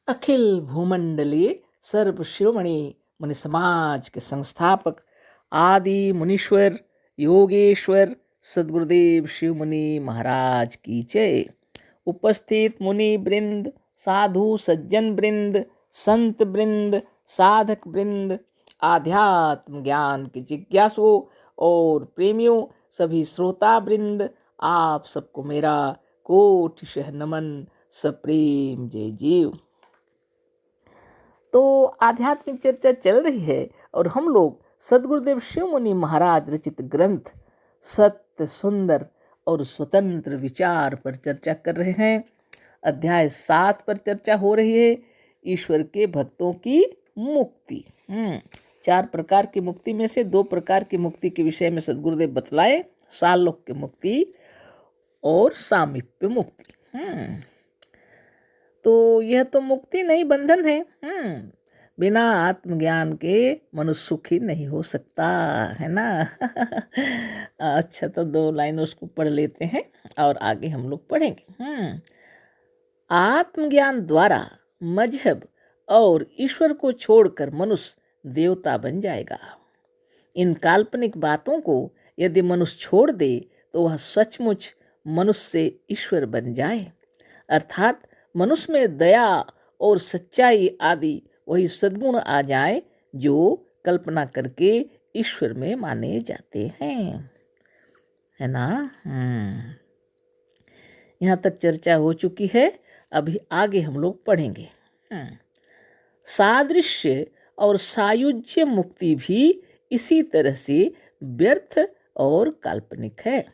अखिल भूमंडलीय सर्व शिरोमणि मुनि समाज के संस्थापक आदि मुनीश्वर योगेश्वर सदगुरुदेव शिव मुनि महाराज की जय। उपस्थित मुनि वृंद, साधु सज्जन वृंद, संत वृंद, साधक वृंद, आध्यात्म ज्ञान के जिज्ञासुओं और प्रेमियों, सभी श्रोता वृंद, आप सबको मेरा कोटिशः नमन, सप्रेम जय जीव। तो आध्यात्मिक चर्चा चल रही है और हम लोग सदगुरुदेव शिव मुनि महाराज रचित ग्रंथ सत्य सुंदर और स्वतंत्र विचार पर चर्चा कर रहे हैं। अध्याय 7 पर चर्चा हो रही है, ईश्वर के भक्तों की मुक्ति। 4 प्रकार की मुक्ति में से 2 प्रकार की मुक्ति के विषय में सदगुरुदेव बतलाए, सालोक्य मुक्ति और सामीप्य मुक्ति। तो यह तो मुक्ति नहीं, बंधन है। बिना आत्मज्ञान के मनुष्य सुखी नहीं हो सकता है ना। अच्छा, तो 2 लाइन उसको पढ़ लेते हैं और आगे हम लोग पढ़ेंगे। आत्मज्ञान द्वारा मजहब और ईश्वर को छोड़कर मनुष्य देवता बन जाएगा। इन काल्पनिक बातों को यदि मनुष्य छोड़ दे तो वह सचमुच मनुष्य से ईश्वर बन जाए, अर्थात मनुष्य में दया और सच्चाई आदि वही सद्गुण आ जाए जो कल्पना करके ईश्वर में माने जाते हैं, है ना। यहाँ तक चर्चा हो चुकी है, अभी आगे हम लोग पढ़ेंगे। सादृश्य और सायुज्य मुक्ति भी इसी तरह से व्यर्थ और काल्पनिक है।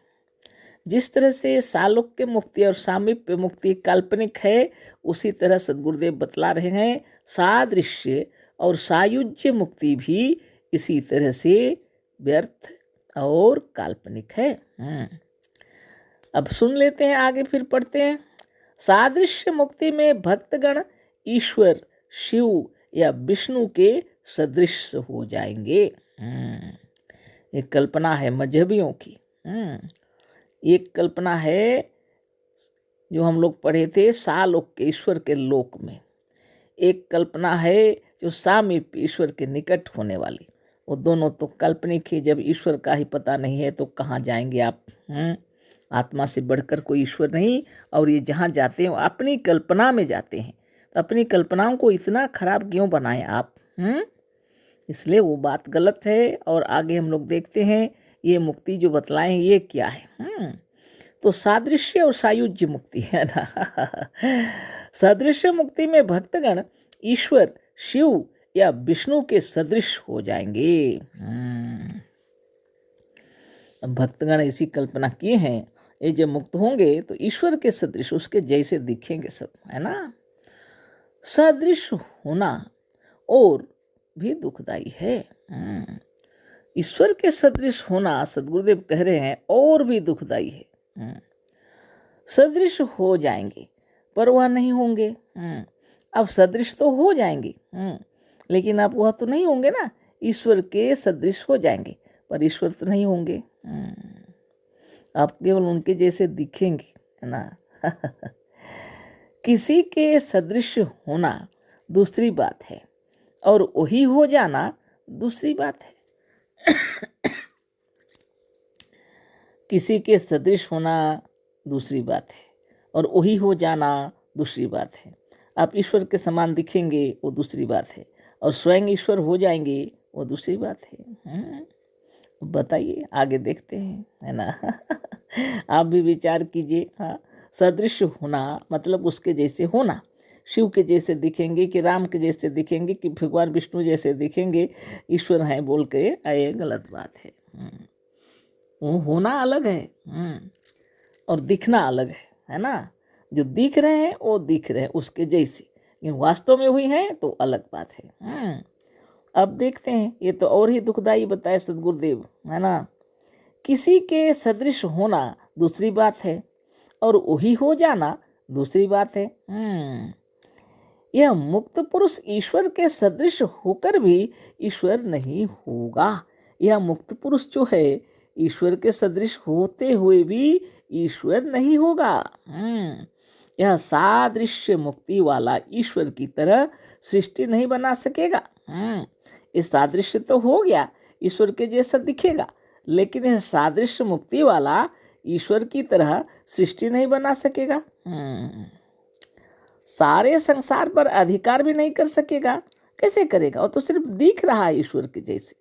जिस तरह से सालोक्य मुक्ति और सामीप्य मुक्ति काल्पनिक है, उसी तरह सदगुरुदेव बतला रहे हैं सादृश्य और सायुज्य मुक्ति भी इसी तरह से व्यर्थ और काल्पनिक है। अब सुन लेते हैं, आगे फिर पढ़ते हैं। सादृश्य मुक्ति में भक्तगण ईश्वर शिव या विष्णु के सदृश हो जाएंगे। एक कल्पना है मजहबियों की। एक कल्पना है जो हम लोग पढ़े थे सालोक्य ईश्वर के लोक में। एक कल्पना है जो सामीप्य ईश्वर के निकट होने वाली। वो दोनों तो काल्पनिक ही। जब ईश्वर का ही पता नहीं है तो कहाँ जाएंगे आप। आत्मा से बढ़कर कोई ईश्वर नहीं, और ये जहाँ जाते हैं अपनी कल्पना में जाते हैं। तो अपनी कल्पनाओं को इतना खराब क्यों बनाएं आप। इसलिए वो बात गलत है। और आगे हम लोग देखते हैं ये मुक्ति जो बतलाए हैं ये क्या है। तो सादृश्य और सायुज्य मुक्ति है ना। सादृश्य मुक्ति में भक्तगण ईश्वर शिव या विष्णु के सदृश हो जाएंगे। भक्तगण ऐसी कल्पना किए हैं, ये जब मुक्त होंगे तो ईश्वर के सदृश उसके जैसे दिखेंगे सब, है ना। सदृश होना और भी दुखदाई है। ईश्वर के सदृश होना सदगुरुदेव कह रहे हैं और भी दुखदाई है। सदृश हो जाएंगे पर वह नहीं होंगे। अब सदृश तो हो जाएंगे, लेकिन अब वह तो नहीं होंगे ना। ईश्वर के सदृश हो जाएंगे पर ईश्वर तो नहीं होंगे। आप केवल उनके जैसे दिखेंगे, है ना। किसी के सदृश होना दूसरी बात है और वही हो जाना दूसरी बात है। किसी के सदृश होना दूसरी बात है और वही हो जाना दूसरी बात है। आप ईश्वर के समान दिखेंगे वो दूसरी बात है, और स्वयं ईश्वर हो जाएंगे वो दूसरी बात है। बताइए, आगे देखते हैं, है ना। आप भी विचार कीजिए। हाँ, सदृश होना मतलब उसके जैसे होना। शिव के जैसे दिखेंगे कि राम के जैसे दिखेंगे कि भगवान विष्णु जैसे दिखेंगे, ईश्वर हैं बोल के, ये गलत बात है। वो होना अलग है और दिखना अलग है ना। जो दिख रहे हैं वो दिख रहे हैं उसके जैसे, लेकिन वास्तव में हुई हैं तो अलग बात है। अब देखते हैं, ये तो और ही दुखदाई बताए सदगुरुदेव, है ना। किसी के सदृश होना दूसरी बात है और वही हो जाना दूसरी बात है। यह मुक्त पुरुष ईश्वर के सदृश होकर भी ईश्वर नहीं होगा। यह मुक्त पुरुष जो है ईश्वर के सदृश होते हुए भी ईश्वर नहीं होगा। यह सादृश्य मुक्ति वाला ईश्वर की तरह सृष्टि नहीं बना सकेगा। इस सादृश्य तो हो गया, ईश्वर के जैसा दिखेगा, लेकिन यह सादृश्य मुक्ति वाला ईश्वर की तरह सृष्टि नहीं बना सकेगा। सारे संसार पर अधिकार भी नहीं कर सकेगा। कैसे करेगा? वो तो सिर्फ दिख रहा है ईश्वर के जैसे,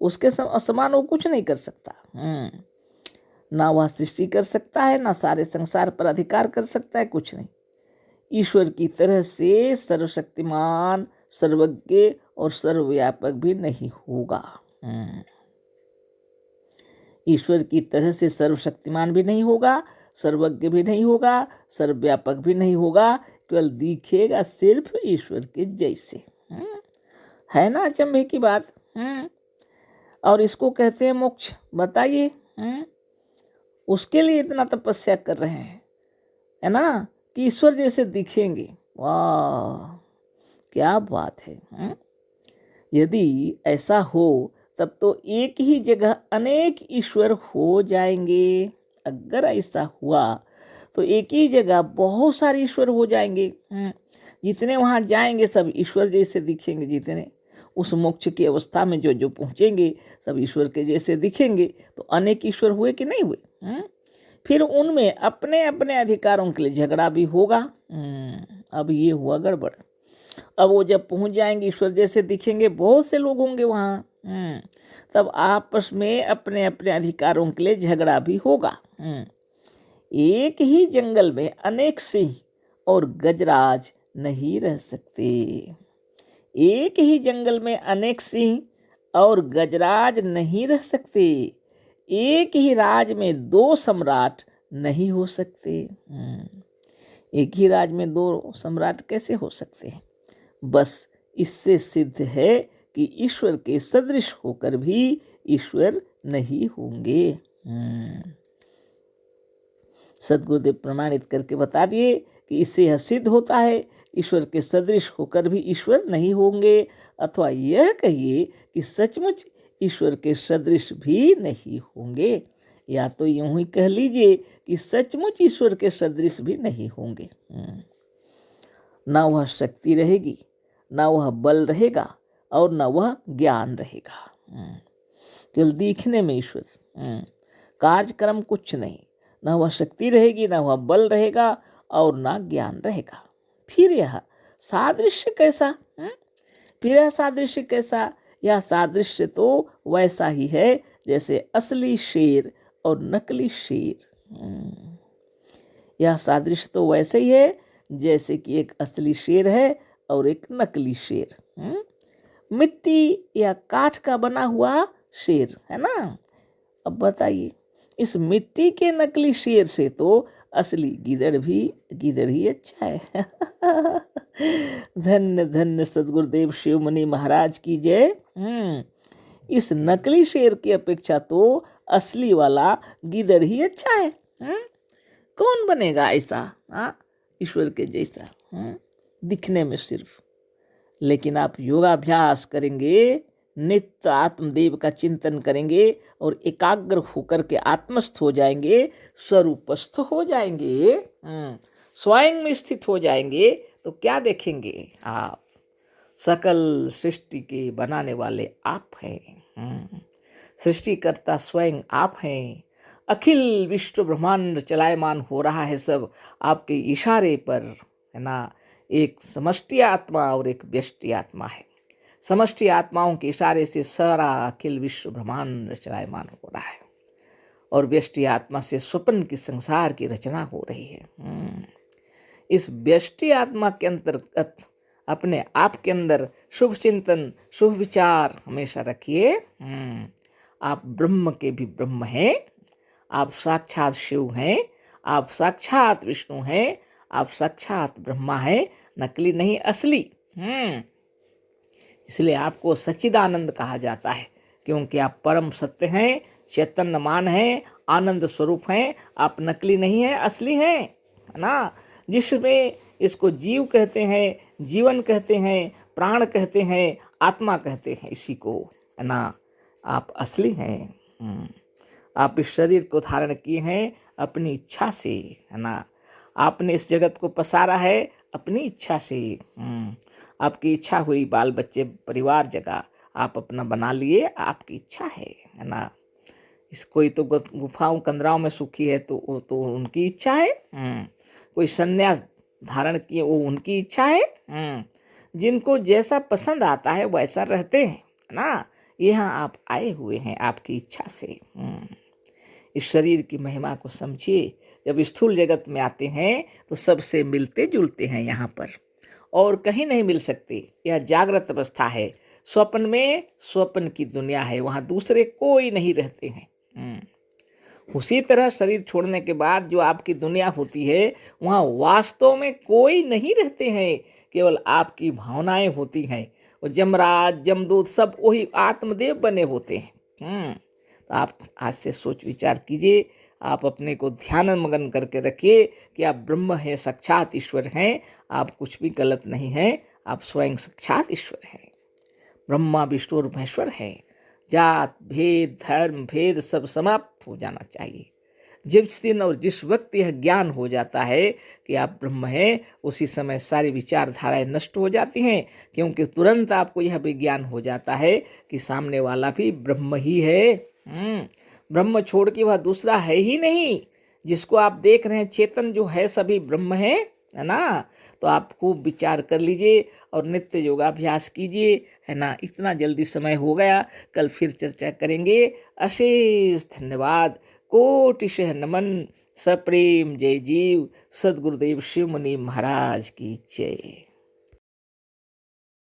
उसके समान वो कुछ नहीं कर सकता। ना वह सृष्टि कर सकता है, ना सारे संसार पर अधिकार कर सकता है, कुछ नहीं। ईश्वर की तरह से सर्वशक्तिमान, सर्वज्ञ और सर्वव्यापक भी नहीं होगा। ईश्वर की तरह से सर्वशक्तिमान भी नहीं होगा, सर्वज्ञ भी नहीं होगा, सर्वव्यापक भी नहीं होगा, केवल दिखेगा सिर्फ ईश्वर के जैसे। है ना अचंभे की बात। और इसको कहते हैं मोक्ष। बताइए, उसके लिए इतना तपस्या कर रहे हैं, है ना, कि ईश्वर जैसे दिखेंगे। वाह, क्या बात है। यदि ऐसा हो तब तो एक ही जगह अनेक ईश्वर हो जाएंगे। अगर ऐसा हुआ तो एक ही जगह बहुत सारे ईश्वर हो जाएंगे। जितने वहाँ जाएंगे सब ईश्वर जैसे दिखेंगे। जितने उस मोक्ष की अवस्था में जो जो पहुँचेंगे सब ईश्वर के जैसे दिखेंगे। तो अनेक ईश्वर हुए कि नहीं हुए? फिर उनमें अपने अपने अधिकारों के लिए झगड़ा भी होगा। अब ये हुआ गड़बड़। अब वो जब पहुंच जाएंगे ईश्वर जैसे दिखेंगे, बहुत से लोग होंगे वहाँ, तब आपस में अपने अपने अधिकारों के लिए झगड़ा भी होगा। एक ही जंगल में अनेक सिंह और गजराज नहीं रह सकते। एक ही जंगल में अनेक सिंह और गजराज नहीं रह सकते। एक ही राज में दो सम्राट नहीं हो सकते। एक ही राज में दो सम्राट कैसे हो सकते हैं? बस इससे सिद्ध है कि ईश्वर के सदृश होकर भी ईश्वर नहीं होंगे। सद्गुरुदेव प्रमाणित करके बता दिए कि इससे यह सिद्ध होता है ईश्वर के सदृश होकर भी ईश्वर नहीं होंगे, अथवा यह कहिए कि सचमुच ईश्वर के सदृश भी नहीं होंगे, या तो यूं ही कह लीजिए कि सचमुच ईश्वर के सदृश भी नहीं होंगे। ना वह शक्ति रहेगी, ना वह बल रहेगा, और ना वह ज्ञान रहेगा। केवल दिखने में ईश्वर, कार्यक्रम कुछ नहीं। ना वह शक्ति रहेगी, ना वह बल रहेगा, और ना ज्ञान रहेगा। फिर यह सादृश्य कैसा? फिर यह सादृश्य कैसा? यह सादृश्य तो वैसा ही है जैसे असली शेर और नकली शेर। यह सादृश्य तो वैसे ही है जैसे कि एक असली शेर है और एक नकली शेर। मिट्टी या काठ का बना हुआ शेर है ना। अब बताइए, इस मिट्टी के नकली शेर से तो असली गिदड़ ही अच्छा है। धन्य धन्य सद्गुरुदेव शिवमुनि महाराज की जय। इस नकली शेर की अपेक्षा तो असली वाला गिदड़ ही अच्छा है। कौन बनेगा ऐसा ईश्वर के जैसा दिखने में सिर्फ? लेकिन आप योगाभ्यास करेंगे, नित्य आत्मदेव का चिंतन करेंगे और एकाग्र होकर के आत्मस्थ हो जाएंगे, स्वरूपस्थ हो जाएंगे, स्वयं में स्थित हो जाएंगे, तो क्या देखेंगे आप? सकल सृष्टि के बनाने वाले आप हैं। सृष्टिकर्ता स्वयं आप हैं। अखिल विश्व ब्रह्मांड चलायमान हो रहा है सब आपके इशारे पर, है ना। एक समष्टि आत्मा और एक व्यष्टि आत्मा है। समष्टि आत्माओं के इशारे से सारा अखिल विश्व ब्रह्मांड चलायमान हो रहा है, और व्यष्टि आत्मा से स्वप्न की संसार की रचना हो रही है। इस व्यष्टि आत्मा के अंतर्गत अपने आप के अंदर शुभ चिंतन, शुभ विचार हमेशा रखिए। आप ब्रह्म के भी ब्रह्म हैं, आप साक्षात शिव हैं, आप साक्षात विष्णु हैं, आप साक्षात ब्रह्मा हैं, नकली नहीं असली। इसलिए आपको सच्चिदानंद कहा जाता है, क्योंकि आप परम सत्य हैं, चैतन्यमान हैं, आनंद स्वरूप हैं। आप नकली नहीं हैं, असली हैं, है ना। जिसमें इसको जीव कहते हैं, जीवन कहते हैं, प्राण कहते हैं, आत्मा कहते हैं, इसी को, है ना। आप असली हैं। आप इस शरीर को धारण किए हैं अपनी इच्छा से, है ना। आपने इस जगत को पसारा है अपनी इच्छा से। आपकी इच्छा हुई, बाल बच्चे परिवार जगह आप अपना बना लिए, आपकी इच्छा है ना। इस कोई तो गुफाओं कंदराओं में सुखी है तो वो तो उनकी इच्छा है। कोई सन्यास धारण किए वो उनकी इच्छा है। जिनको जैसा पसंद आता है वैसा रहते हैं ना। यहाँ आप आए हुए हैं आपकी इच्छा से। इस शरीर की महिमा को समझिए। जब स्थूल जगत में आते हैं तो सबसे मिलते जुलते हैं यहाँ पर, और कहीं नहीं मिल सकते। यह जागृत अवस्था है। स्वप्न में स्वप्न की दुनिया है, वहाँ दूसरे कोई नहीं रहते हैं। उसी तरह शरीर छोड़ने के बाद जो आपकी दुनिया होती है वहाँ वास्तव में कोई नहीं रहते हैं, केवल आपकी भावनाएं होती हैं। और जमराज जमदूत सब वही आत्मदेव बने होते हैं। तो आप आज से सोच विचार कीजिए, आप अपने को ध्यान मगन करके रखिए कि आप ब्रह्म हैं, साक्षात ईश्वर हैं। आप कुछ भी गलत नहीं हैं, आप स्वयं साक्षात ईश्वर हैं। ब्रह्मा विष्णु और महेश्वर है। जात भेद धर्म भेद सब समाप्त हो जाना चाहिए। जिस दिन और जिस वक्त यह ज्ञान हो जाता है कि आप ब्रह्म हैं, उसी समय सारी विचारधाराएं नष्ट हो जाती हैं, क्योंकि तुरंत आपको यह भी ज्ञान हो जाता है कि सामने वाला भी ब्रह्म ही है। ब्रह्म छोड़ के वह दूसरा है ही नहीं। जिसको आप देख रहे हैं चेतन जो है सभी ब्रह्म है ना। तो आप खूब विचार कर लीजिए और नित्य योगाभ्यास कीजिए, है ना। इतना जल्दी समय हो गया, कल फिर चर्चा करेंगे। अशेष धन्यवाद, कोटिशः नमन, सप्रेम जय जीव। सद्गुरुदेव शिव मुनि महाराज की जय।